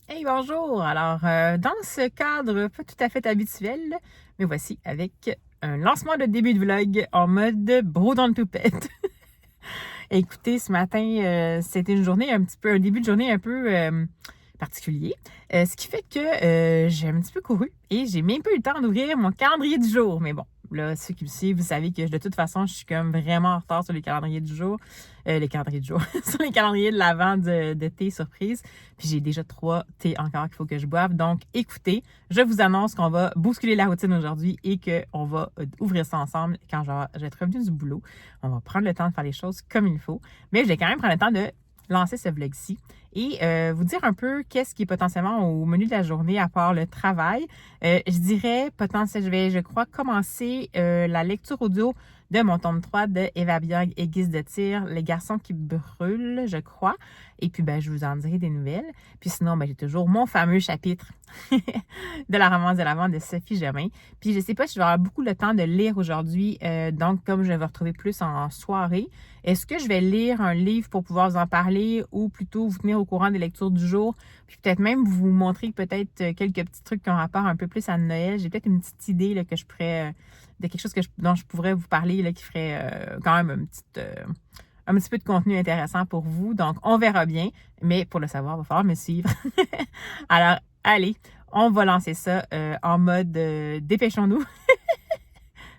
Hey, bonjour! Alors, dans ce cadre pas tout à fait habituel, mais voici avec un lancement de début de vlog en mode bro dans le toupette. Écoutez, ce matin, c'était un début de journée un peu particulier. Ce qui fait que j'ai un petit peu couru et j'ai même pas eu le temps d'ouvrir mon calendrier du jour. Mais bon, là, ceux qui me suivent, vous savez que de toute façon, je suis comme vraiment en retard sur les calendriers du jour. Les calendriers du jour, sur les calendriers de l'avant de thé surprise. Puis j'ai déjà 3 thés encore qu'il faut que je boive. Donc, écoutez, je vous annonce qu'on va bousculer la routine aujourd'hui et qu'on va ouvrir ça ensemble quand je vais être revenue du boulot. On va prendre le temps de faire les choses comme il faut. Mais je vais quand même prendre le temps de lancer ce vlog-ci et vous dire un peu qu'est-ce qui est potentiellement au menu de la journée à part le travail. Je dirais potentiellement, je crois, commencer la lecture audio de mon tome 3 de Eva Björg et Guise de Tir, Les garçons qui brûlent, je crois. Et puis, je vous en dirai des nouvelles. Puis sinon, j'ai toujours mon fameux chapitre de la romance de l'Avent de Sophie Germain. Puis je ne sais pas si je vais avoir beaucoup le temps de lire aujourd'hui. Donc, comme je vais vous retrouver plus en soirée, est-ce que je vais lire un livre pour pouvoir vous en parler ou plutôt vous tenir au courant des lectures du jour? Puis peut-être même vous montrer peut-être quelques petits trucs qui ont rapport un peu plus à Noël. J'ai peut-être une petite idée là, que je pourrais, de quelque chose dont je pourrais vous parler là, qui ferait quand même un petit peu de contenu intéressant pour vous. Donc, on verra bien. Mais pour le savoir, il va falloir me suivre. Alors, allez, on va lancer ça en mode dépêchons-nous.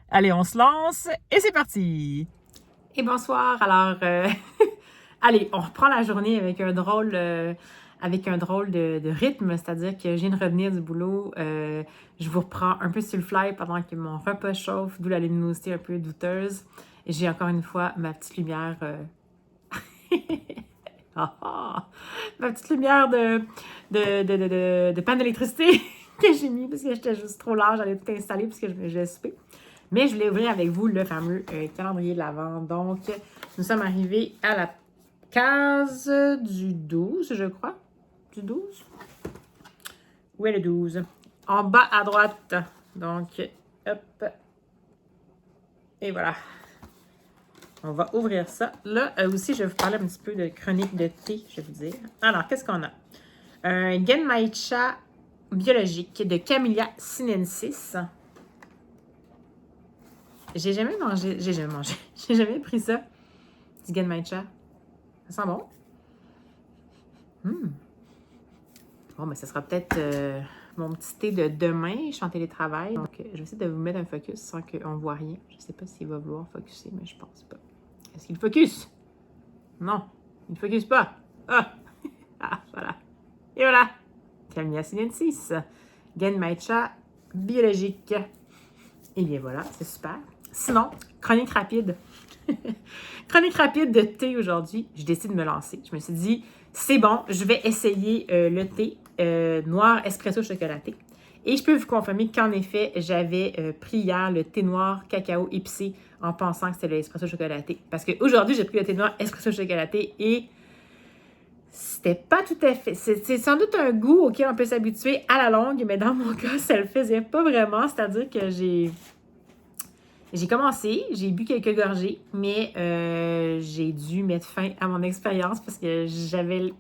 Allez, on se lance et c'est parti! Et bonsoir. Alors, allez, on reprend la journée avec un drôle de rythme, c'est-à-dire que je viens de revenir du boulot. Je vous reprends un peu sur le fly pendant que mon repas chauffe, d'où la luminosité un peu douteuse. Et j'ai encore une fois ma petite lumière. Ma petite lumière de panne d'électricité que j'ai mis parce que j'étais juste trop large, j'allais tout installer parce que je vais souper. Mais je voulais ouvrir avec vous le fameux calendrier de l'Avent. Donc, nous sommes arrivés à la case du 12, je crois. Du 12? Où est le 12? En bas à droite. Donc, hop. Et voilà. On va ouvrir ça. Là aussi, je vais vous parler un petit peu de chronique de thé, je vais vous dire. Alors, qu'est-ce qu'on a? Un Genmaicha biologique de Camellia sinensis. J'ai jamais pris ça. Du Genmaicha. Ça sent bon? Bon, ça sera peut-être mon petit thé de demain. Je suis en télétravail. Donc, je vais essayer de vous mettre un focus sans qu'on ne voit rien. Je ne sais pas s'il va vouloir focuser, mais je pense pas. Est-ce qu'il focus? Non, il ne focus pas. Ah! Ah, voilà. Et voilà. Camellia sinensis. Genmaicha biologique. Et bien voilà, c'est super. Sinon, chronique rapide. Chronique rapide de thé aujourd'hui. Je décide de me lancer. Je me suis dit, c'est bon, je vais essayer le thé noir espresso chocolaté. Et je peux vous confirmer qu'en effet, j'avais pris hier le thé noir cacao épicé en pensant que c'était le espresso chocolaté. Parce qu'aujourd'hui, j'ai pris le thé noir espresso chocolaté et c'était pas tout à fait... C'est sans doute un goût auquel on peut s'habituer à la longue, mais dans mon cas, ça le faisait pas vraiment. C'est-à-dire que j'ai commencé, j'ai bu quelques gorgées, mais j'ai dû mettre fin à mon expérience parce que je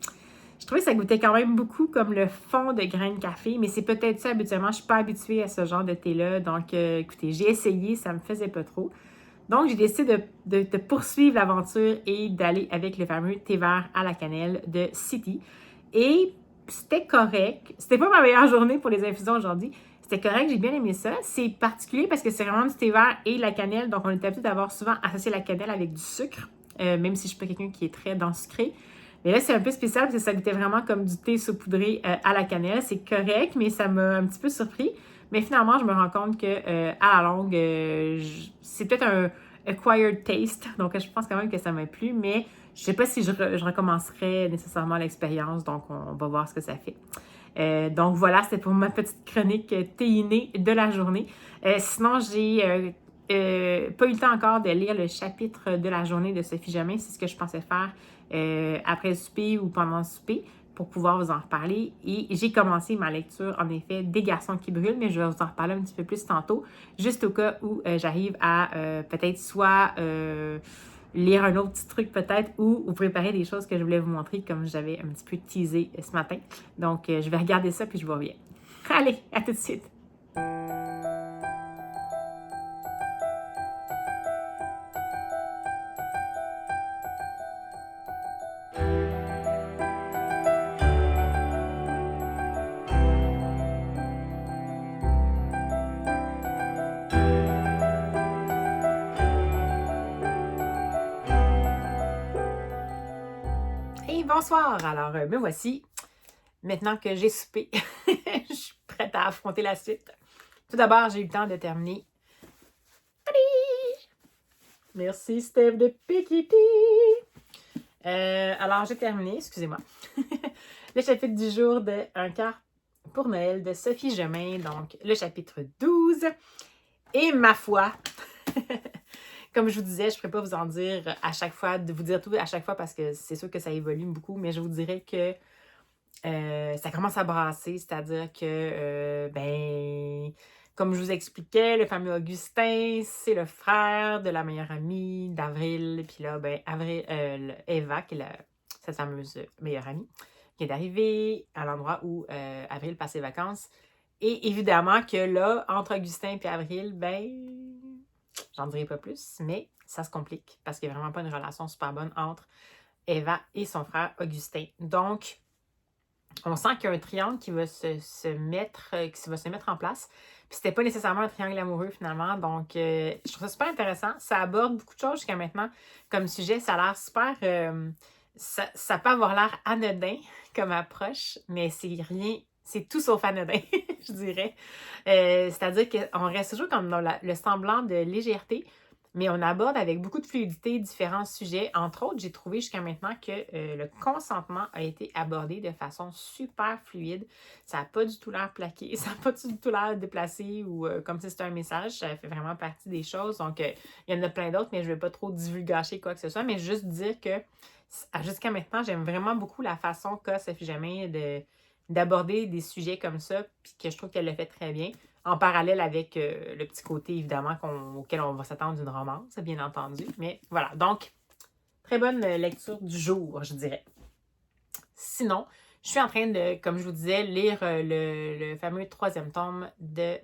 trouvais que ça goûtait quand même beaucoup comme le fond de grains de café, mais c'est peut-être ça habituellement. Je ne suis pas habituée à ce genre de thé-là. Donc, écoutez, j'ai essayé, ça ne me faisait pas trop. Donc, j'ai décidé de poursuivre l'aventure et d'aller avec le fameux thé vert à la cannelle de City. Et c'était correct. C'était pas ma meilleure journée pour les infusions aujourd'hui. C'était correct, j'ai bien aimé ça. C'est particulier parce que c'est vraiment du thé vert et la cannelle. Donc, on est habitué d'avoir souvent associé la cannelle avec du sucre, même si je ne suis pas quelqu'un qui est très dans le sucré. Mais là, c'est un peu spécial parce que ça goûtait vraiment comme du thé saupoudré à la cannelle. C'est correct, mais ça m'a un petit peu surpris. Mais finalement, je me rends compte que à la longue, c'est peut-être un acquired taste. Donc, je pense quand même que ça m'a plu. Mais je ne sais pas si je recommencerai nécessairement l'expérience. Donc, on va voir ce que ça fait. Donc, voilà, c'était pour ma petite chronique théinée de la journée. Sinon, j'ai pas eu le temps encore de lire le chapitre de la journée de Sophie Germain. C'est ce que je pensais faire après le souper ou pendant le souper. pour pouvoir vous en reparler. Et j'ai commencé ma lecture, en effet, des garçons qui brûlent, mais je vais vous en reparler un petit peu plus tantôt, juste au cas où j'arrive à peut-être soit lire un autre petit truc peut-être ou vous préparer des choses que je voulais vous montrer comme j'avais un petit peu teasé ce matin. Donc, je vais regarder ça puis je vous reviens. Allez, à tout de suite! Et bonsoir! Alors, me voici. Maintenant que j'ai soupé, je suis prête à affronter la suite. Tout d'abord, j'ai eu le temps de terminer. Merci, Steph de Pikiti! Alors, j'ai terminé, excusez-moi, le chapitre du jour de Un quart pour Noël de Sophie Gemain, donc le chapitre 12. Et ma foi, comme je vous disais, je ne pourrais pas vous en dire à chaque fois, de vous dire tout à chaque fois parce que c'est sûr que ça évolue beaucoup, mais je vous dirais que ça commence à brasser, c'est-à-dire que, comme je vous expliquais, le fameux Augustin, c'est le frère de la meilleure amie d'Avril. Puis là, Eva, qui est sa fameuse meilleure amie, qui est arrivée à l'endroit où Avril passe ses vacances. Et évidemment que là, entre Augustin et Avril, j'en dirai pas plus, mais ça se complique parce qu'il n'y a vraiment pas une relation super bonne entre Eva et son frère Augustin. Donc, on sent qu'il y a un triangle qui va se mettre en place. Puis c'était pas nécessairement un triangle amoureux finalement. Donc, je trouve ça super intéressant. Ça aborde beaucoup de choses jusqu'à maintenant comme sujet. Ça a l'air super... ça peut avoir l'air anodin comme approche, mais c'est rien... C'est tout sauf anodin, je dirais. C'est-à-dire qu'on reste toujours comme dans le semblant de légèreté, mais on aborde avec beaucoup de fluidité différents sujets. Entre autres, j'ai trouvé jusqu'à maintenant que le consentement a été abordé de façon super fluide. Ça n'a pas du tout l'air plaqué, ça n'a pas du tout l'air déplacé ou comme si c'était un message. Ça fait vraiment partie des choses. Donc, il y en a plein d'autres, mais je ne vais pas trop divulgacher quoi que ce soit, mais juste dire que jusqu'à maintenant, j'aime vraiment beaucoup la façon qu'a Sophie Gemain d'aborder des sujets comme ça, puis que je trouve qu'elle le fait très bien. En parallèle avec le petit côté, évidemment, auquel on va s'attendre d'une romance, bien entendu. Mais voilà, donc, très bonne lecture du jour, je dirais. Sinon, je suis en train de, comme je vous disais, lire le fameux 3e tome de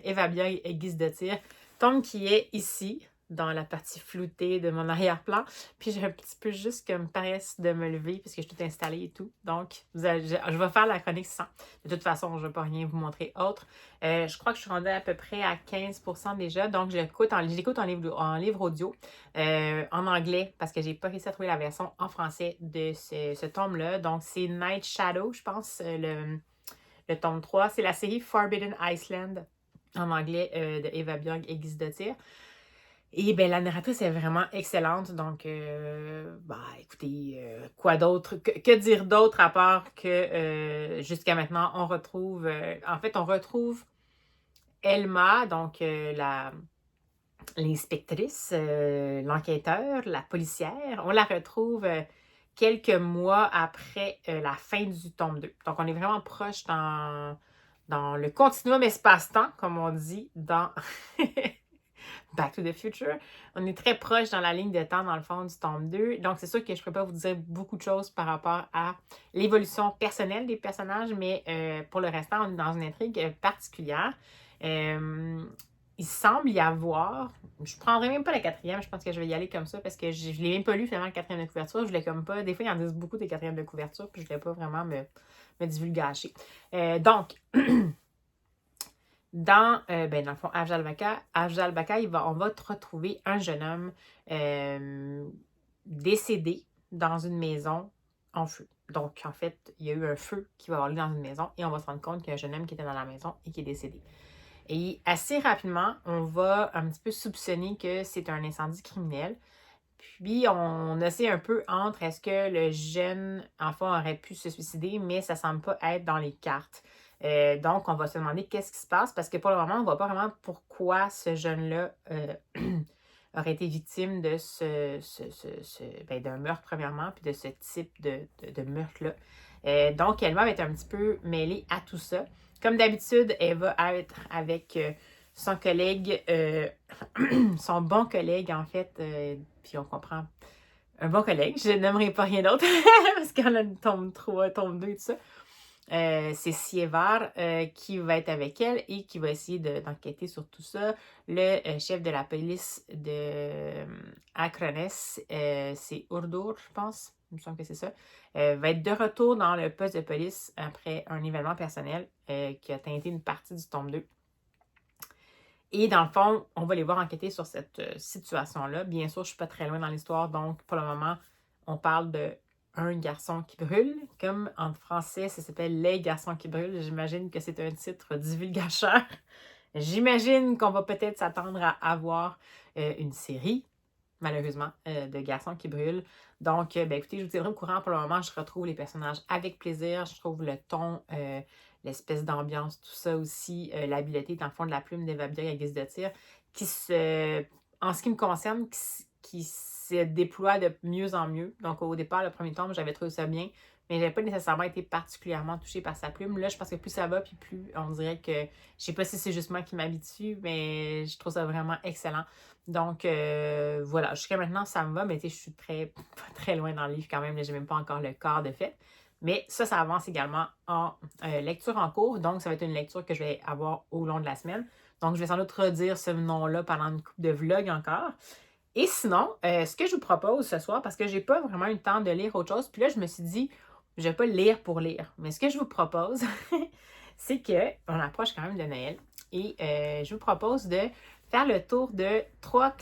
Eva Bioy et Guise de Tir. Tome qui est ici, dans la partie floutée de mon arrière-plan. Puis j'ai un petit peu juste comme paresse de me lever puisque je suis tout installée et tout. Donc, je vais faire la chronique sans. De toute façon, je ne vais pas rien vous montrer autre. Je crois que je suis rendue à peu près à 15% déjà. Donc, je l'écoute en livre audio, en anglais parce que j'ai pas réussi à trouver la version en français de ce tome-là. Donc, c'est Night Shadow, je pense, le tome 3. C'est la série Forbidden Iceland en anglais de Eva Björk et Guise de Tir. Et bien, la narratrice est vraiment excellente. Donc, écoutez, quoi d'autre? Que dire d'autre à part que jusqu'à maintenant, on retrouve... on retrouve Elma, donc l'inspectrice, l'enquêteur, la policière. On la retrouve quelques mois après la fin du tome 2. Donc, on est vraiment proche dans le continuum espace-temps, comme on dit, dans... Back to the Future. On est très proche dans la ligne de temps, dans le fond, du tome 2. Donc, c'est sûr que je ne peux pas vous dire beaucoup de choses par rapport à l'évolution personnelle des personnages, mais pour le restant, on est dans une intrigue particulière. Il semble y avoir... Je ne prendrai même pas la 4e, je pense que je vais y aller comme ça, parce que je ne l'ai même pas lu, finalement, la 4e de couverture. Je voulais comme pas... Des fois, il y en a beaucoup des 4e de couverture, puis je ne voulais pas vraiment me divulgacher. Donc... dans le fond, Afzal Baka, on va retrouver un jeune homme décédé dans une maison en feu. Donc, en fait, il y a eu un feu qui va avoir lieu dans une maison et on va se rendre compte qu'il y a un jeune homme qui était dans la maison et qui est décédé. Et assez rapidement, on va un petit peu soupçonner que c'est un incendie criminel. Puis, on essaie un peu entre est-ce que le jeune enfant aurait pu se suicider, mais ça ne semble pas être dans les cartes. Donc, on va se demander qu'est-ce qui se passe parce que pour le moment, on ne voit pas vraiment pourquoi ce jeune-là aurait été victime de d'un meurtre, premièrement, puis de ce type de meurtre-là. Donc, Elma va être un petit peu mêlée à tout ça. Comme d'habitude, elle va être avec son collègue, son bon collègue, en fait, puis on comprend, un bon collègue, je n'aimerais pas rien d'autre, parce qu'on a une tombe 3, tombe 2 et tout ça. C'est Sievar qui va être avec elle et qui va essayer d'enquêter sur tout ça. Le chef de la police de Acrones, c'est Urdur, je pense, il me semble que c'est ça, va être de retour dans le poste de police après un événement personnel qui a teinté une partie du tome 2. Et dans le fond, on va les voir enquêter sur cette situation-là. Bien sûr, je ne suis pas très loin dans l'histoire, donc pour le moment, on parle de un garçon qui brûle. Comme en français, ça s'appelle Les garçons qui brûlent. J'imagine que c'est un titre divulgateur. J'imagine qu'on va peut-être s'attendre à avoir une série, malheureusement, de garçons qui brûlent. Donc, écoutez, je vous tiendrai au courant pour le moment. Je retrouve les personnages avec plaisir. Je trouve le ton, l'espèce d'ambiance, tout ça aussi, l'habileté dans le fond de la plume d'Eva Bier à guise de tir, en ce qui me concerne, qui se déploie de mieux en mieux. Donc, au départ, le premier tome, j'avais trouvé ça bien, mais je n'avais pas nécessairement été particulièrement touchée par sa plume. Là, je pense que plus ça va, puis plus on dirait que, je ne sais pas si c'est juste moi qui m'habitue, mais je trouve ça vraiment excellent. Donc, voilà, jusqu'à maintenant, ça me va, mais je suis pas très loin dans le livre quand même. Je n'ai même pas encore le quart de fait. Mais ça avance également en lecture en cours. Donc, ça va être une lecture que je vais avoir au long de la semaine. Donc, je vais sans doute redire ce nom-là pendant une couple de vlogs encore. Et sinon, ce que je vous propose ce soir, parce que j'ai pas vraiment eu le temps de lire autre chose, puis là, je me suis dit, je vais pas lire pour lire. Mais ce que je vous propose, c'est qu'on approche quand même de Noël. Et je vous propose de faire le tour de trois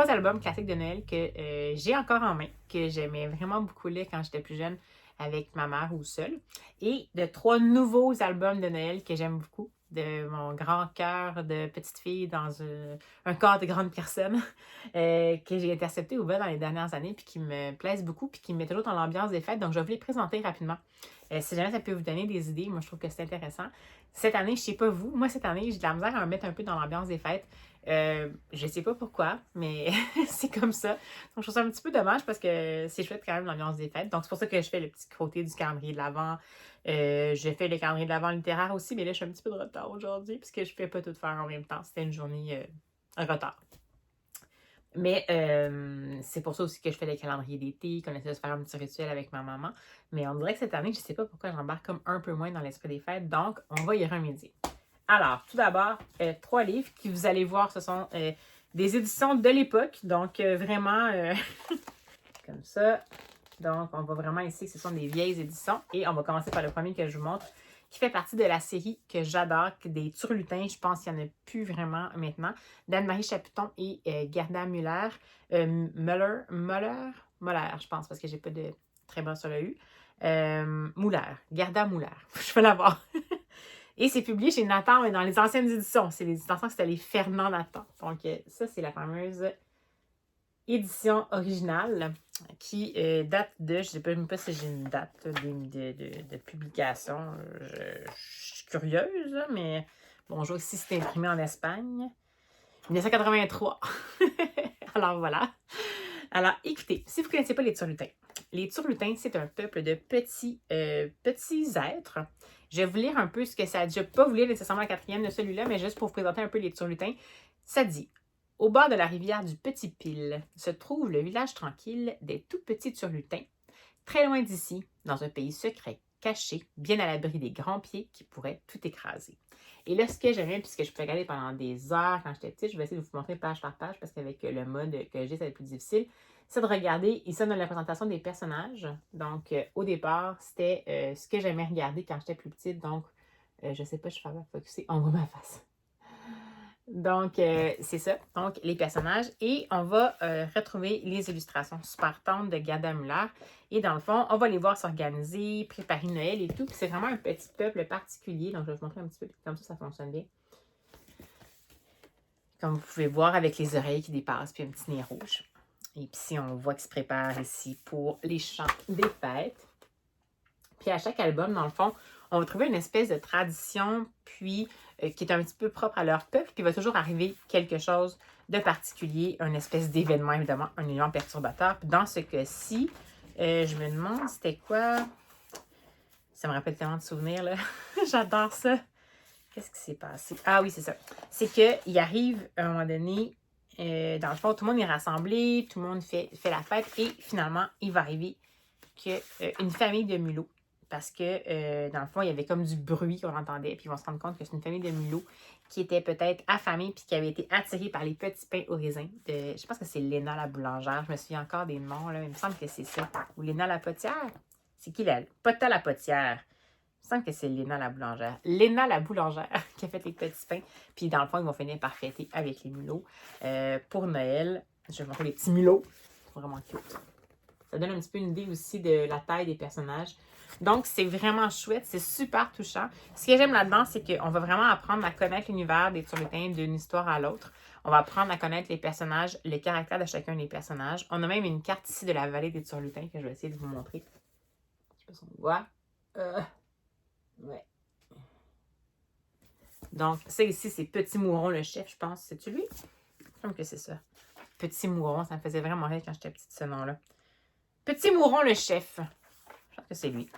albums classiques de Noël que j'ai encore en main, que j'aimais vraiment beaucoup lire quand j'étais plus jeune avec ma mère ou seule, et de 3 nouveaux albums de Noël que j'aime beaucoup, de mon grand cœur de petite fille dans un corps de grande personne, que j'ai intercepté au bas dans les dernières années, puis qui me plaisent beaucoup, puis qui me mettent toujours dans l'ambiance des fêtes. Donc, je vais vous les présenter rapidement. Si jamais ça peut vous donner des idées, moi, je trouve que c'est intéressant. Cette année, je ne sais pas vous, moi, cette année, j'ai de la misère à me mettre un peu dans l'ambiance des fêtes. Je ne sais pas pourquoi, mais c'est comme ça. Donc, je trouve ça un petit peu dommage parce que c'est chouette quand même l'ambiance des fêtes. Donc, c'est pour ça que je fais le petit côté du calendrier de l'Avent. Je fais le calendrier de l'Avent littéraire aussi, mais là, je suis un petit peu de retard aujourd'hui puisque je ne fais pas tout faire en même temps. C'était une journée en retard. Mais c'est pour ça aussi que je fais le calendrier d'été, qu'on essaie de se faire un petit rituel avec ma maman. Mais on dirait que cette année, je ne sais pas pourquoi j'embarque comme un peu moins dans l'esprit des fêtes. Donc, on va y remédier. Alors, tout d'abord, 3 livres qui, vous allez voir, ce sont des éditions de l'époque. Donc, vraiment comme ça. Donc, on voit vraiment ici que ce sont des vieilles éditions. Et on va commencer par le premier que je vous montre, qui fait partie de la série que j'adore, des Turlutins. Je pense qu'il n'y en a plus vraiment maintenant. d'Anne-Marie Chaputon et Gerda Müller. Müller, je pense, parce que j'ai pas de très bon sur le U. Gerda Müller. Je vais l'avoir. Et c'est publié chez Nathan, mais dans les anciennes éditions. C'est les éditions, c'était les Fernand Nathan. Donc, ça, c'est la fameuse édition originale qui date de, je ne sais même pas si j'ai une date de publication. Je suis curieuse, mais bon, je vois aussi c'est imprimé en Espagne. 1983. Alors, voilà. Alors, écoutez, si vous ne connaissez pas les Turlutins, c'est un peuple de petits êtres. Je vais vous lire un peu ce que ça dit. Je ne vais pas vous lire nécessairement la 4e de celui-là, mais juste pour vous présenter un peu les Turlutins. Ça dit: au bord de la rivière du Petit Pile se trouve le village tranquille des tout petits Turlutins, très loin d'ici, dans un pays secret, caché, bien à l'abri des grands pieds qui pourraient tout écraser. Et là, ce que j'aime bien, puisque je peux regarder pendant des heures quand j'étais petite, je vais essayer de vous montrer page par page, parce qu'avec le mode que j'ai, ça va être plus difficile, c'est de regarder, ici on a la présentation des personnages. Donc, au départ, c'était ce que j'aimais regarder quand j'étais plus petite. Donc, je sais pas, je suis pas focusée, on voit ma face. Donc, c'est ça. Donc, les personnages. Et on va retrouver les illustrations super tendres de Gerda Müller. Et dans le fond, on va les voir s'organiser, préparer Noël et tout. Puis c'est vraiment un petit peuple particulier. Donc, je vais vous montrer un petit peu comme ça fonctionne bien. Comme vous pouvez voir, avec les oreilles qui dépassent, puis un petit nez rouge. Et puis ici, on voit qu'ils se préparent ici pour les chants des fêtes. Puis à chaque album, dans le fond, on va trouver une espèce de tradition, puis qui est un petit peu propre à leur peuple, puis il va toujours arriver quelque chose de particulier, une espèce d'événement, évidemment, un élément perturbateur. Puis dans ce cas-ci, je me demande, c'était quoi? Ça me rappelle tellement de souvenirs, là. J'adore ça. Qu'est-ce qui s'est passé? Ah oui, c'est ça. C'est qu'il arrive à un moment donné, dans le fond, tout le monde est rassemblé, tout le monde fait la fête et finalement, il va arriver qu'une famille de mulots, parce que dans le fond, il y avait comme du bruit qu'on entendait, puis ils vont se rendre compte que c'est une famille de mulots qui était peut-être affamée puis qui avait été attirée par les petits pains au raisin. Je pense que c'est Léna la boulangère, je me souviens encore des noms, là. Il me semble que c'est ça. Ou Léna la potière. C'est qui la... Pota la potière. Il me semble que c'est Léna la boulangère. Léna la boulangère qui a fait les petits pains. Puis dans le fond, ils vont finir par fêter avec les mulots. Pour Noël, je vais vous montrer les petits mulots. C'est vraiment cute. Ça donne un petit peu une idée aussi de la taille des personnages. Donc, c'est vraiment chouette. C'est super touchant. Ce que j'aime là-dedans, c'est qu'on va vraiment apprendre à connaître l'univers des Turlutins d'une histoire à l'autre. On va apprendre à connaître les personnages, les caractères de chacun des personnages. On a même une carte ici de la vallée des Turlutins que je vais essayer de vous montrer. Je sais pas si on voit. Ouais. Donc, ça ici, c'est Petit Mouron, le chef, je pense. C'est-tu lui? Je pense que c'est ça. Petit Mouron, ça me faisait vraiment rire quand j'étais petite, ce nom-là. Petit Mouron, le chef. Je pense que c'est lui.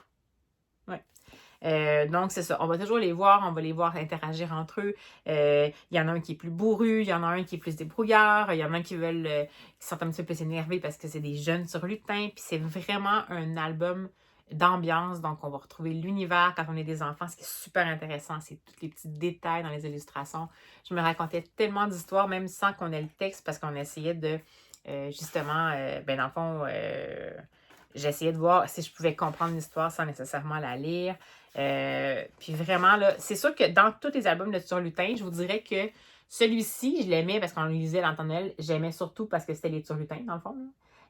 Ouais. Donc, c'est ça. On va toujours les voir. On va les voir interagir entre eux. Il y en a un qui est plus bourru. Il y en a un qui est plus débrouillard. Il y en a qui veulent... qui sont un petit peu plus énervés parce que c'est des jeunes sur lutin. Puis c'est vraiment un album d'ambiance. Donc, on va retrouver l'univers quand on est des enfants. Ce qui est super intéressant, c'est tous les petits détails dans les illustrations. Je me racontais tellement d'histoires, même sans qu'on ait le texte, parce qu'on essayait de... justement, dans le fond... j'essayais de voir si je pouvais comprendre l'histoire sans nécessairement la lire. Puis vraiment, là, c'est sûr que dans tous les albums de Turlutins, je vous dirais que celui-ci, je l'aimais parce qu'on le lisait dans Noël. J'aimais surtout parce que c'était les Turlutins, dans le fond.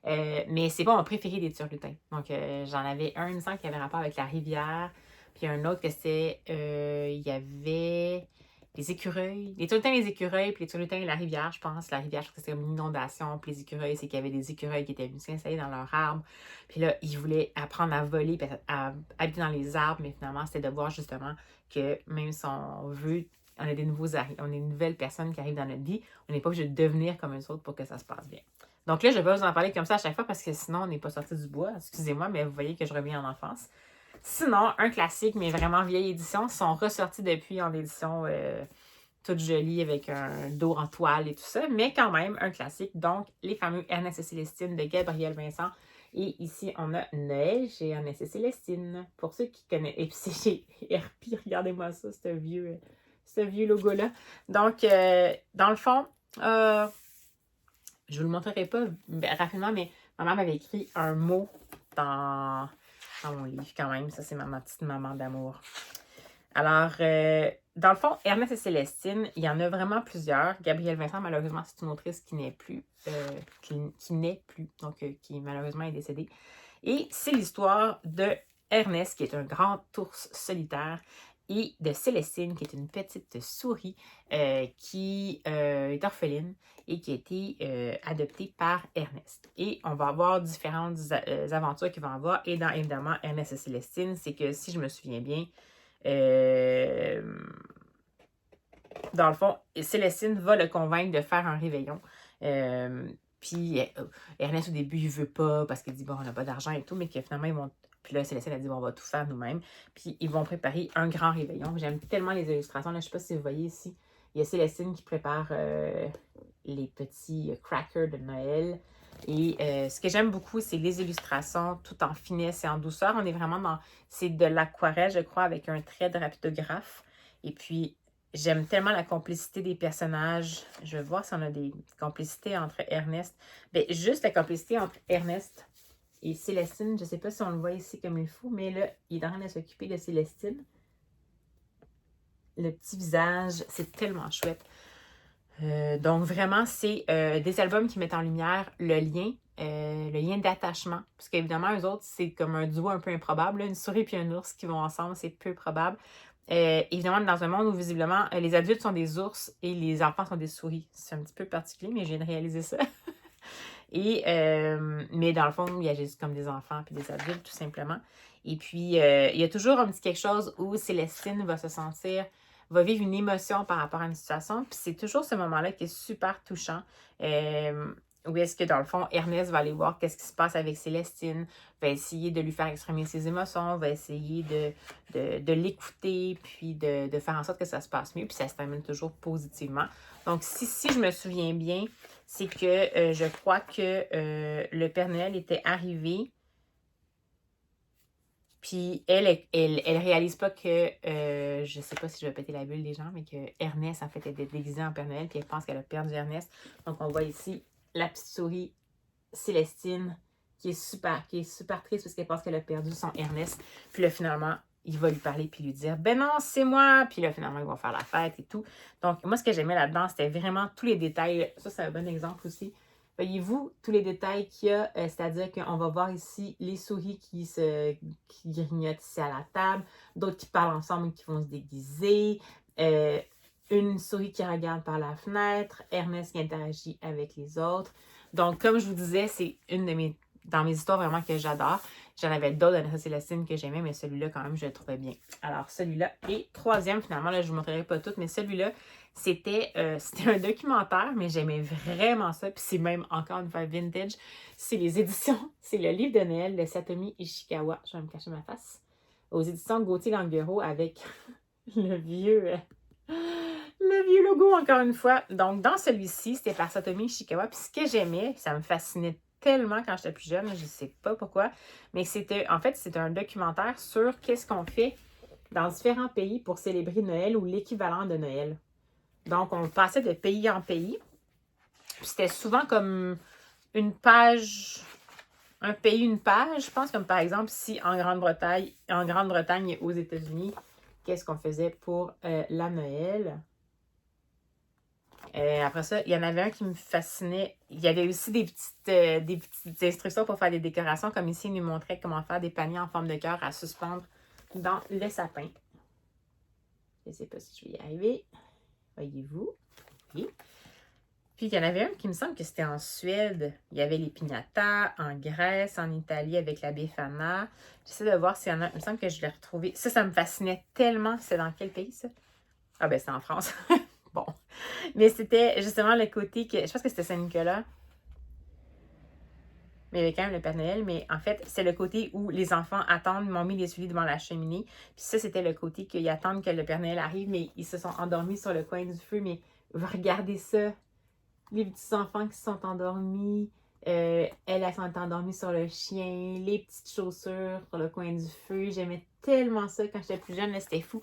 Mais c'est pas mon préféré des Turlutins. Donc, j'en avais un, il me semble, qui avait rapport avec la rivière. Puis un autre que c'était... il y avait... les écureuils. Les Turlutins, les écureuils, puis les Turlutins et la rivière, je pense. La rivière, je pense que c'était comme une inondation. Puis les écureuils, c'est qu'il y avait des écureuils qui étaient venus s'installer dans leur arbre. Puis là, ils voulaient apprendre à voler, puis à habiter dans les arbres. Mais finalement, c'était de voir justement que même si on veut, on a des nouvelles personnes qui arrivent dans notre vie, on n'est pas obligé de devenir comme eux autres pour que ça se passe bien. Donc là, je vais vous en parler comme ça à chaque fois parce que sinon, on n'est pas sorti du bois. Excusez-moi, mais vous voyez que je reviens en enfance. Sinon, un classique, mais vraiment vieille édition, sont ressortis depuis en édition toute jolie avec un dos en toile et tout ça, mais quand même un classique. Donc, les fameux Ernest et Célestine de Gabriel Vincent. Et ici, on a Noël chez Ernest et Célestine. Pour ceux qui connaissent. Et puis, c'est chez RP. Regardez-moi ça, ce vieux logo-là. Donc, dans le fond, je ne vous le montrerai pas rapidement, mais ma mère m'avait écrit un mot dans mon livre quand même. Ça, c'est ma petite maman d'amour. Alors, dans le fond, Ernest et Célestine, il y en a vraiment plusieurs. Gabriel Vincent, malheureusement, c'est une autrice qui n'est plus, donc qui malheureusement est décédée. Et c'est l'histoire de Ernest, qui est un grand ours solitaire, et de Célestine, qui est une petite souris qui est orpheline et qui a été adoptée par Ernest. Et on va avoir différentes aventures qu'il va avoir. Et dans, évidemment, Ernest et Célestine, c'est que, si je me souviens bien, dans le fond, Célestine va le convaincre de faire un réveillon. Puis Ernest, au début, il veut pas parce qu'il dit, bon, on n'a pas d'argent et tout, mais que finalement, ils vont... Puis là, Célestine a dit, bon, on va tout faire nous-mêmes. Puis ils vont préparer un grand réveillon. J'aime tellement les illustrations. Là, je ne sais pas si vous voyez ici, il y a Célestine qui prépare les petits crackers de Noël. Et ce que j'aime beaucoup, c'est les illustrations tout en finesse et en douceur. On est vraiment dans... C'est de l'aquarelle, je crois, avec un trait de rapidographe. Et puis, j'aime tellement la complicité des personnages. Je vais voir si on a des complicités entre Ernest. Bien, juste la complicité entre Ernest et Célestine. Je ne sais pas si on le voit ici comme il faut, mais là, il est en train de s'occuper de Célestine. Le petit visage, c'est tellement chouette. Donc, vraiment, c'est des albums qui mettent en lumière le lien d'attachement. Parce qu'évidemment, eux autres, c'est comme un duo un peu improbable. Là. Une souris et un ours qui vont ensemble, c'est peu probable. Évidemment, dans un monde où visiblement les adultes sont des ours et les enfants sont des souris. C'est un petit peu particulier, mais je viens de réaliser ça. Et, mais dans le fond, il y a juste comme des enfants et des adultes, tout simplement. Et puis, il y a toujours un petit quelque chose où Célestine va vivre une émotion par rapport à une situation. Puis c'est toujours ce moment-là qui est super touchant. où est-ce que, dans le fond, Ernest va aller voir qu'est-ce qui se passe avec Célestine, va essayer de lui faire exprimer ses émotions, va essayer de l'écouter, puis de faire en sorte que ça se passe mieux, puis ça se termine toujours positivement. Donc, si je me souviens bien, c'est que je crois que le Père Noël était arrivé, puis elle réalise pas que, je sais pas si je vais péter la bulle des gens, mais que Ernest, en fait, était déguisé en Père Noël, puis elle pense qu'elle a perdu Ernest. Donc, on voit ici la petite souris Célestine qui est super triste parce qu'elle pense qu'elle a perdu son Ernest. Puis là, finalement, il va lui parler puis lui dire « Ben non, c'est moi! » Puis là, finalement, ils vont faire la fête et tout. Donc, moi, ce que j'aimais là-dedans, c'était vraiment tous les détails. Ça, c'est un bon exemple aussi. Voyez-vous, tous les détails qu'il y a, c'est-à-dire qu'on va voir ici les souris qui grignotent ici à la table, d'autres qui parlent ensemble et qui vont se déguiser, une souris qui regarde par la fenêtre, Ernest qui interagit avec les autres. Donc, comme je vous disais, c'est dans mes histoires vraiment que j'adore. J'en avais d'autres d'Anessa Célestine que j'aimais, mais celui-là, quand même, je le trouvais bien. Alors, celui-là. Et troisième, finalement, là, je ne vous montrerai pas tout, mais celui-là, c'était un documentaire, mais j'aimais vraiment ça. Puis c'est même, encore une fois, vintage. C'est les éditions, c'est le livre de Noël de Satomi Ishikawa. Je vais me cacher ma face. Aux éditions Gauthier-Languereau avec le vieux logo, encore une fois. Donc, dans celui-ci, c'était par Satomi Ishikawa. Puis ce que j'aimais, ça me fascinait tellement quand j'étais plus jeune, je ne sais pas pourquoi, mais c'était un documentaire sur qu'est-ce qu'on fait dans différents pays pour célébrer Noël ou l'équivalent de Noël. Donc, on passait de pays en pays. Puis c'était souvent comme une page, un pays, une page. Je pense comme par exemple, si en Grande-Bretagne et aux États-Unis, qu'est-ce qu'on faisait pour la Noël? Après ça, il y en avait un qui me fascinait. Il y avait aussi des petites instructions pour faire des décorations, comme ici, il nous montrait comment faire des paniers en forme de cœur à suspendre dans le sapin. Je ne sais pas si je vais y arriver. Voyez-vous? Oui. Puis il y en avait un qui me semble que c'était en Suède. Il y avait les piñatas, en Grèce, en Italie avec la Befana. J'essaie de voir s'il y en a. Il me semble que je l'ai retrouvé. Ça me fascinait tellement. C'est dans quel pays, ça? Ah ben, c'est en France. Bon. Mais c'était justement le côté que... Je pense que c'était Saint-Nicolas. Mais il y avait quand même le Père Noël. Mais en fait, c'est le côté où les enfants attendent, m'ont mis les souliers devant la cheminée. Puis ça, c'était le côté qu'ils attendent que le Père Noël arrive, mais ils se sont endormis sur le coin du feu. Mais regardez ça. Les petits enfants qui se sont endormis. Elle s'est endormie sur le chien. Les petites chaussures sur le coin du feu. J'aimais tellement ça quand j'étais plus jeune. C'était fou.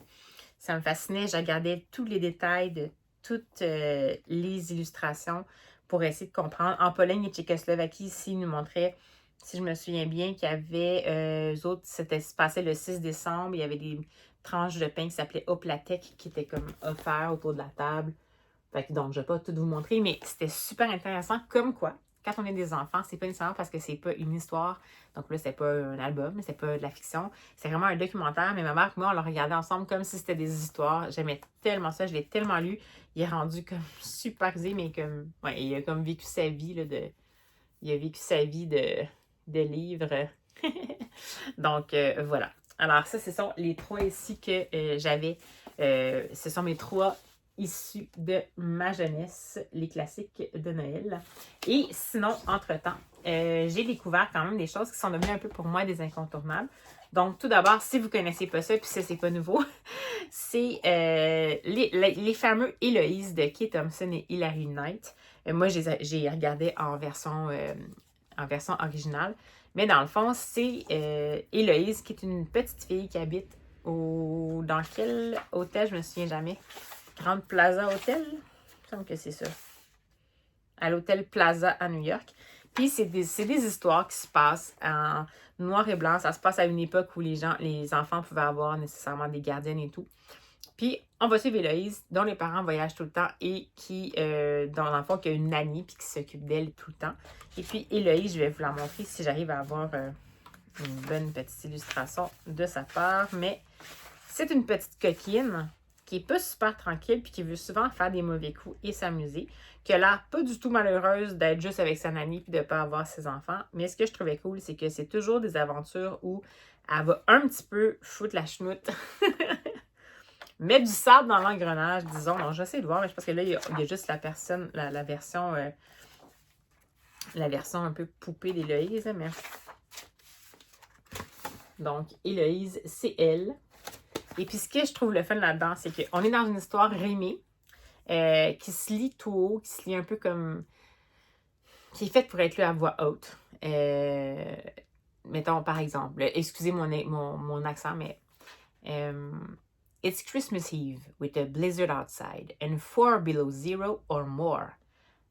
Ça me fascinait. Je regardais tous les détails de toutes les illustrations pour essayer de comprendre. En Pologne et Tchécoslovaquie, ici, ils nous montraient, si je me souviens bien, qu'il y avait, eux autres, c'était se passait le 6 décembre, il y avait des tranches de pain qui s'appelaient Oplatek qui étaient comme offerts autour de la table. Fait que, donc, je ne vais pas tout vous montrer, mais c'était super intéressant. Comme quoi, quand on est des enfants, c'est pas nécessairement parce que c'est pas une histoire. Donc là, c'est pas un album, c'est pas de la fiction. C'est vraiment un documentaire. Mais ma mère et moi, on le regardait ensemble comme si c'était des histoires. J'aimais tellement ça. Je l'ai tellement lu. Il est rendu comme supervisé, mais comme... Ouais, il a comme vécu sa vie, là, il a vécu sa vie de livre. Donc, voilà. Alors, ça, ce sont les trois ici que j'avais. Ce sont mes trois issus de ma jeunesse, les classiques de Noël. Et sinon, entre-temps, j'ai découvert quand même des choses qui sont devenues un peu pour moi des incontournables. Donc, tout d'abord, si vous ne connaissez pas ça, puis ça, c'est pas nouveau, c'est les fameux Héloïse de Kay Thompson et Hilary Knight. Moi, j'ai regardé en version originale. Mais dans le fond, c'est Héloïse, qui est une petite fille qui habite dans quel hôtel, je me souviens jamais. Grande Plaza Hotel, il me semble que c'est ça. À l'hôtel Plaza à New York. Puis c'est des histoires qui se passent en noir et blanc. Ça se passe à une époque où les enfants pouvaient avoir nécessairement des gardiennes et tout. Puis on va suivre Héloïse, dont les parents voyagent tout le temps et qui, dans l'enfant, qui a une nanny puis qui s'occupe d'elle tout le temps. Et puis Héloïse, je vais vous la montrer si j'arrive à avoir une bonne petite illustration de sa part. Mais c'est une petite coquine qui n'est pas super tranquille puis qui veut souvent faire des mauvais coups et s'amuser, qui a l'air pas du tout malheureuse d'être juste avec sa nanny puis de ne pas avoir ses enfants. Mais ce que je trouvais cool, c'est que c'est toujours des aventures où elle va un petit peu foutre la chenoute. Mettre du sable dans l'engrenage, disons. Donc, j'essaie de voir, mais je pense que là, il y a juste la version la version un peu poupée d'Héloïse, mais... Donc, Héloïse, c'est elle. Et puis, ce que je trouve le fun là-dedans, c'est qu'on est dans une histoire rimée, qui se lit tout haut, qui se lit un peu comme... qui est faite pour être lue à voix haute. Mettons, par exemple, excusez mon accent, mais... It's Christmas Eve with a blizzard outside and 4 below zero or more.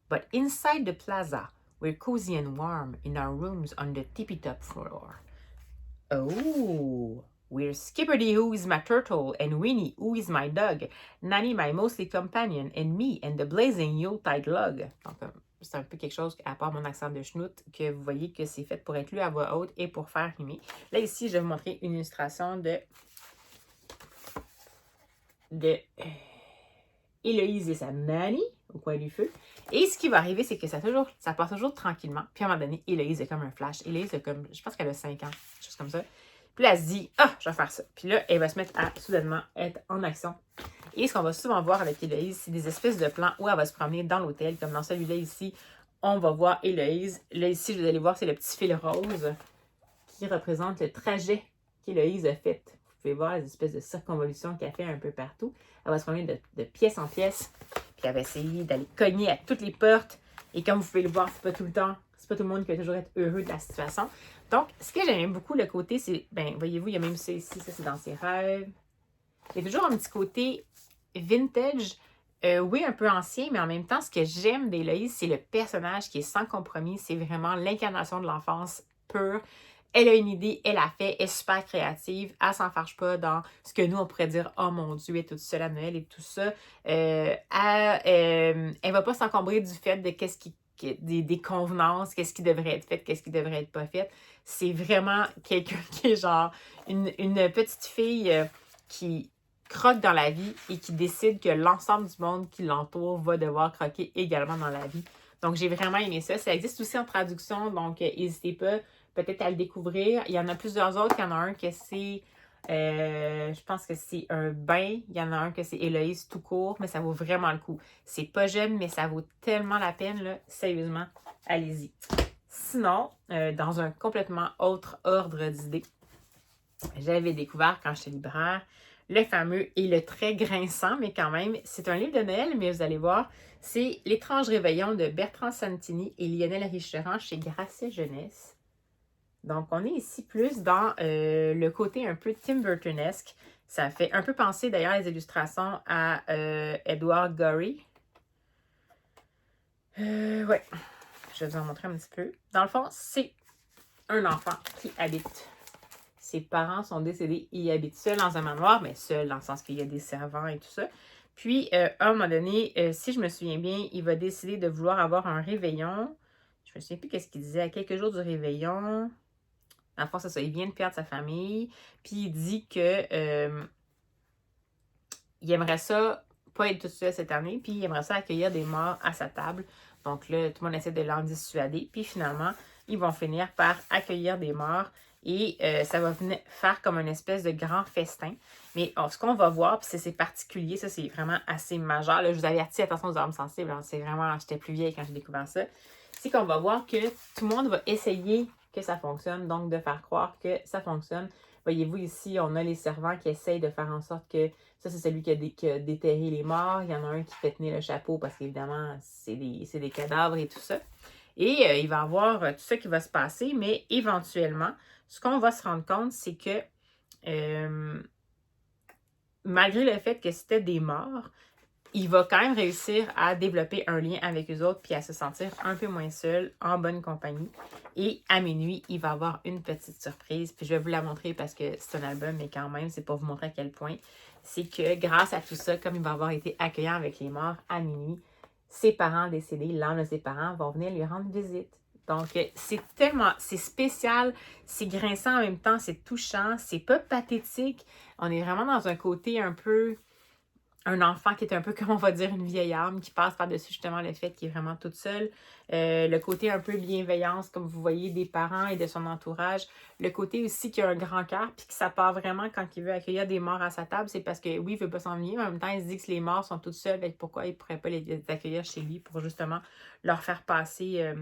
But inside the plaza, we're cozy and warm in our rooms on the tippy-top floor. Oh, we're Skipperty, who is my turtle, and Winnie, who is my dog, Nanny, my mostly companion, and me, and the blazing Yuletide log. Donc, c'est un peu quelque chose, à part mon accent de schnout, que vous voyez que c'est fait pour être lu à voix haute et pour faire rimer. Là, ici, je vais vous montrer une illustration de Héloïse et sa Nanny au coin du feu. Et ce qui va arriver, c'est que ça passe toujours tranquillement. Puis à un moment donné, Héloïse est comme un flash. Héloïse est comme, je pense qu'elle a 5 ans, quelque chose comme ça. Puis là, elle se dit, ah, je vais faire ça. Puis là, elle va se mettre à soudainement être en action. Et ce qu'on va souvent voir avec Héloïse, c'est des espèces de plans où elle va se promener dans l'hôtel. Comme dans celui-là ici, on va voir Héloïse. Là, ici, vous allez voir, c'est le petit fil rose qui représente le trajet qu'Héloïse a fait. Vous pouvez voir les espèces de circonvolutions qu'elle fait un peu partout. Elle va se promener de pièce en pièce. Puis elle va essayer d'aller cogner à toutes les portes. Et comme vous pouvez le voir, c'est pas tout le temps, c'est pas tout le monde qui va toujours être heureux de la situation. Donc, ce que j'aime beaucoup, le côté, c'est, ben, voyez-vous, il y a même ça ici, ça c'est dans ses rêves. Il y a toujours un petit côté vintage, oui, un peu ancien, mais en même temps, ce que j'aime d'Héloïse, c'est le personnage qui est sans compromis. C'est vraiment l'incarnation de l'enfance pure. Elle a une idée, elle a fait, elle est super créative, elle s'en fâche pas dans ce que nous, on pourrait dire « Oh mon Dieu, elle est toute seule à Noël et tout ça. » Elle va pas s'encombrer du fait de des convenances, qu'est-ce qui devrait être fait, qu'est-ce qui devrait être pas fait. C'est vraiment quelqu'un qui est genre une petite fille qui croque dans la vie et qui décide que l'ensemble du monde qui l'entoure va devoir croquer également dans la vie. Donc, j'ai vraiment aimé ça. Ça existe aussi en traduction, donc n'hésitez pas peut-être à le découvrir. Il y en a plusieurs autres. Il y en a un que c'est, je pense que c'est un bain. Il y en a un que c'est Héloïse tout court, mais ça vaut vraiment le coup. C'est pas jeune, mais ça vaut tellement la peine, là. Sérieusement, allez-y. Sinon, dans un complètement autre ordre d'idées, j'avais découvert quand j'étais libraire le fameux et le très grinçant, mais quand même, c'est un livre de Noël, mais vous allez voir, c'est L'étrange réveillon de Bertrand Santini et Lionel Richeran chez Grasset Jeunesse. Donc, on est ici plus dans le côté un peu Tim Burtonesque. Ça fait un peu penser d'ailleurs les illustrations à Edward Gorey. Ouais, je vais vous en montrer un petit peu. Dans le fond, c'est un enfant qui habite. Ses parents sont décédés, il habite seul dans un manoir, mais seul dans le sens qu'il y a des servants et tout ça. Puis, à un moment donné, si je me souviens bien, il va décider de vouloir avoir un réveillon. Je me souviens plus qu'est-ce qu'il disait. À quelques jours du réveillon, en fait, c'est ça, il vient de perdre sa famille. Puis, il dit que il aimerait ça pas être tout seul cette année, puis il aimerait ça accueillir des morts à sa table. Donc là, tout le monde essaie de l'en dissuader. Puis finalement, ils vont finir par accueillir des morts. Et ça va venir faire comme une espèce de grand festin. Mais ce qu'on va voir, puis c'est particulier, ça c'est vraiment assez majeur. Là, je vous avertis, attention aux âmes sensibles. Hein, c'est vraiment, j'étais plus vieille quand j'ai découvert ça. C'est qu'on va voir que tout le monde va essayer que ça fonctionne. Donc de faire croire que ça fonctionne. Voyez-vous ici, on a les servants qui essayent de faire en sorte que ça c'est celui qui a déterré les morts. Il y en a un qui fait tenir le chapeau parce qu'évidemment, c'est des cadavres et tout ça. Et il va y avoir tout ça qui va se passer, mais éventuellement, ce qu'on va se rendre compte, c'est que malgré le fait que c'était des morts, il va quand même réussir à développer un lien avec eux autres puis à se sentir un peu moins seul, en bonne compagnie. Et à minuit, il va avoir une petite surprise. Puis je vais vous la montrer parce que c'est un album, mais quand même, c'est pour vous montrer à quel point. C'est que grâce à tout ça, comme il va avoir été accueillant avec les morts à minuit, ses parents décédés, l'un de ses parents, vont venir lui rendre visite. Donc, c'est spécial, c'est grinçant en même temps, c'est touchant, c'est pas pathétique. On est vraiment dans un côté un peu un enfant qui est un peu, comme on va dire, une vieille âme qui passe par-dessus justement le fait qu'il est vraiment toute seule. Le côté un peu bienveillance, comme vous voyez, des parents et de son entourage. Le côté aussi qu'il a un grand cœur, puis que ça part vraiment quand il veut accueillir des morts à sa table. C'est parce que, oui, il ne veut pas s'ennuyer, mais en même temps, il se dit que les morts sont toutes seules, et pourquoi il ne pourrait pas les accueillir chez lui pour justement leur faire passer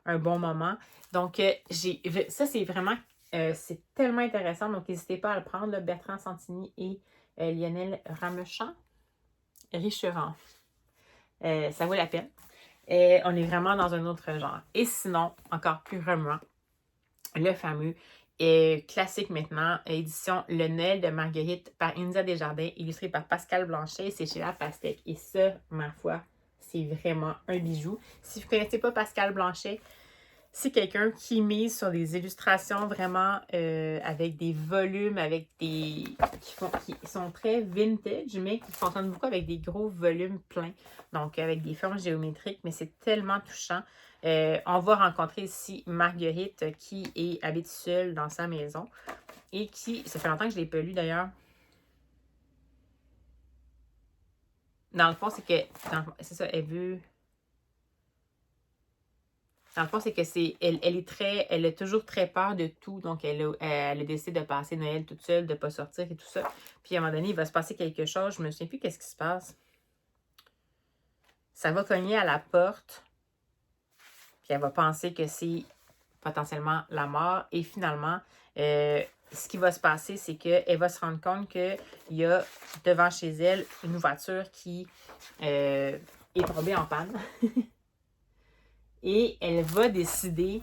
un bon moment. Donc, ça, c'est vraiment, c'est tellement intéressant. Donc, n'hésitez pas à le prendre, là, Bertrand Santini et Lionel Ramechamp. Richerand. Ça vaut la peine. On est vraiment dans un autre genre. Et sinon, encore plus remuant, le fameux classique maintenant, édition Le Noël de Marguerite par India Desjardins, illustré par Pascal Blanchet, c'est chez La Pastèque. Et ça, ma foi, c'est vraiment un bijou. Si vous ne connaissez pas Pascal Blanchet, c'est quelqu'un qui mise sur des illustrations vraiment avec des volumes, avec des qui sont très vintage, mais qui fonctionnent beaucoup avec des gros volumes pleins, donc avec des formes géométriques, mais c'est tellement touchant. On va rencontrer ici Marguerite qui habite seule dans sa maison et qui, ça fait longtemps que je ne l'ai pas lu d'ailleurs. Dans le fond, c'est que, c'est ça, elle veut... Dans le fond, c'est que elle a toujours très peur de tout. Donc, elle a décidé de passer Noël toute seule, de ne pas sortir et tout ça. Puis, à un moment donné, il va se passer quelque chose. Je ne me souviens plus qu'est-ce qui se passe. Ça va cogner à la porte. Puis, elle va penser que c'est potentiellement la mort. Et finalement, ce qui va se passer, c'est qu'elle va se rendre compte qu'il y a devant chez elle une voiture qui est tombée en panne. Et elle va décider,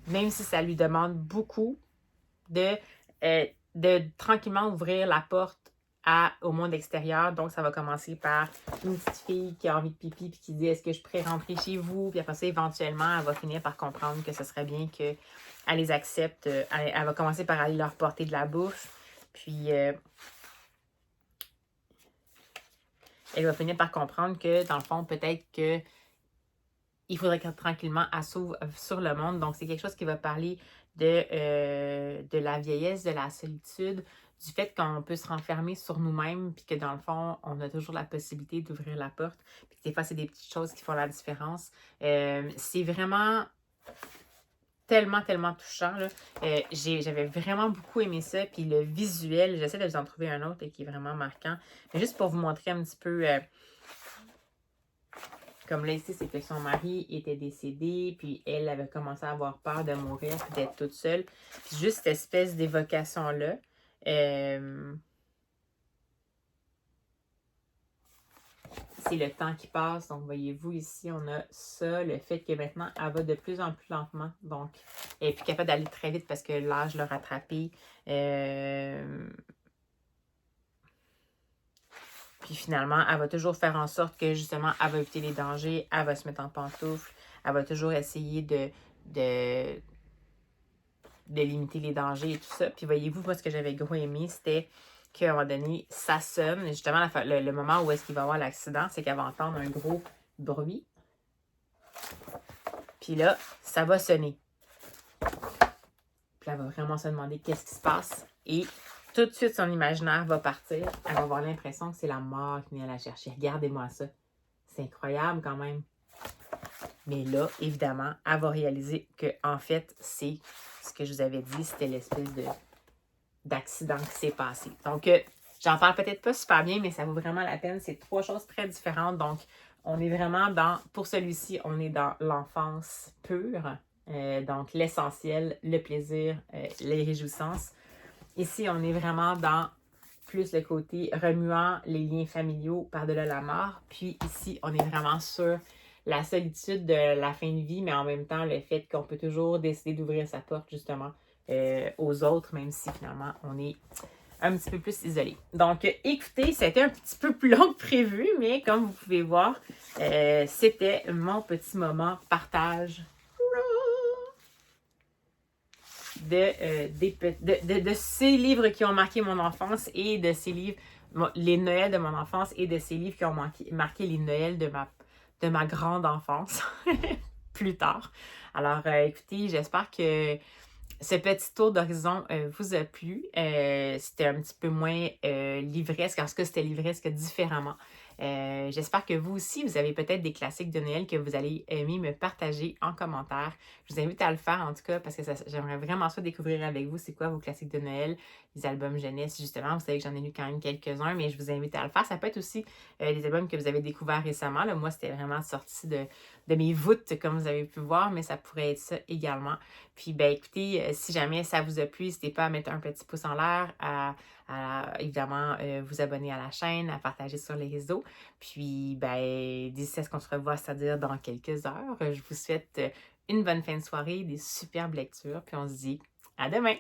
même si ça lui demande beaucoup, de tranquillement ouvrir la porte au monde extérieur. Donc, ça va commencer par une petite fille qui a envie de pipi puis qui dit « Est-ce que je pourrais rentrer chez vous? » Puis après ça, éventuellement, elle va finir par comprendre que ce serait bien qu'elle les accepte. Elle va commencer par aller leur porter de la bouffe. Puis, elle va finir par comprendre que, dans le fond, peut-être que il faudrait que tranquillement elle s'ouvre sur le monde. Donc, c'est quelque chose qui va parler de la vieillesse, de la solitude, du fait qu'on peut se renfermer sur nous-mêmes, puis que dans le fond, on a toujours la possibilité d'ouvrir la porte. Puis que des fois, c'est des petites choses qui font la différence. C'est vraiment tellement, tellement touchant. J'avais vraiment beaucoup aimé ça. Puis le visuel, j'essaie de vous en trouver un autre qui est vraiment marquant. Mais juste pour vous montrer un petit peu... comme là, ici, c'est que son mari était décédé, puis elle avait commencé à avoir peur de mourir, puis d'être toute seule. Puis juste cette espèce d'évocation-là. C'est le temps qui passe. Donc, voyez-vous, ici, on a ça. Le fait que maintenant, elle va de plus en plus lentement. Donc, elle est plus capable d'aller très vite parce que l'âge l'a rattrapée. Puis finalement, elle va toujours faire en sorte que justement, elle va éviter les dangers, elle va se mettre en pantoufles, elle va toujours essayer de limiter les dangers et tout ça. Puis voyez-vous, moi, ce que j'avais gros aimé, c'était qu'à un moment donné, ça sonne. Justement, le moment où est-ce qu'il va y avoir l'accident, c'est qu'elle va entendre un gros bruit. Puis là, ça va sonner. Puis elle va vraiment se demander qu'est-ce qui se passe. Et tout de suite, son imaginaire va partir. Elle va avoir l'impression que c'est la mort qui vient la chercher. Regardez-moi ça. C'est incroyable quand même. Mais là, évidemment, elle va réaliser que en fait, c'est ce que je vous avais dit, c'était l'espèce d'accident qui s'est passé. Donc, j'en parle peut-être pas super bien, mais ça vaut vraiment la peine. C'est 3 choses très différentes. Donc, on est vraiment pour celui-ci, on est dans l'enfance pure. Donc, l'essentiel, le plaisir, les réjouissances. Ici, on est vraiment dans plus le côté remuant les liens familiaux par-delà la mort. Puis ici, on est vraiment sur la solitude de la fin de vie, mais en même temps, le fait qu'on peut toujours décider d'ouvrir sa porte, justement, aux autres, même si finalement, on est un petit peu plus isolé. Donc, écoutez, c'était un petit peu plus long que prévu, mais comme vous pouvez voir, c'était mon petit moment partage de ces livres qui ont marqué mon enfance et de ces livres, les Noëls de mon enfance et de ces livres qui ont marqué les Noëls de ma grande enfance plus tard. Alors, écoutez, j'espère que ce petit tour d'horizon vous a plu. C'était un petit peu moins livresque, en tout cas, c'était livresque différemment. J'espère que vous aussi, vous avez peut-être des classiques de Noël que vous allez aimer me partager en commentaire. Je vous invite à le faire, en tout cas, parce que j'aimerais vraiment ça découvrir avec vous c'est quoi vos classiques de Noël, les albums jeunesse, justement. Vous savez que j'en ai lu quand même quelques-uns, mais je vous invite à le faire. Ça peut être aussi des albums que vous avez découverts récemment. Là. Moi, c'était vraiment sorti de mes voûtes, comme vous avez pu voir, mais ça pourrait être ça également. Puis, ben écoutez, si jamais ça vous a plu, n'hésitez pas à mettre un petit pouce en l'air, à évidemment vous abonner à la chaîne, à partager sur les réseaux. Puis, ben, d'ici à ce qu'on se revoit, c'est-à-dire dans quelques heures, je vous souhaite une bonne fin de soirée, des superbes lectures, puis on se dit à demain!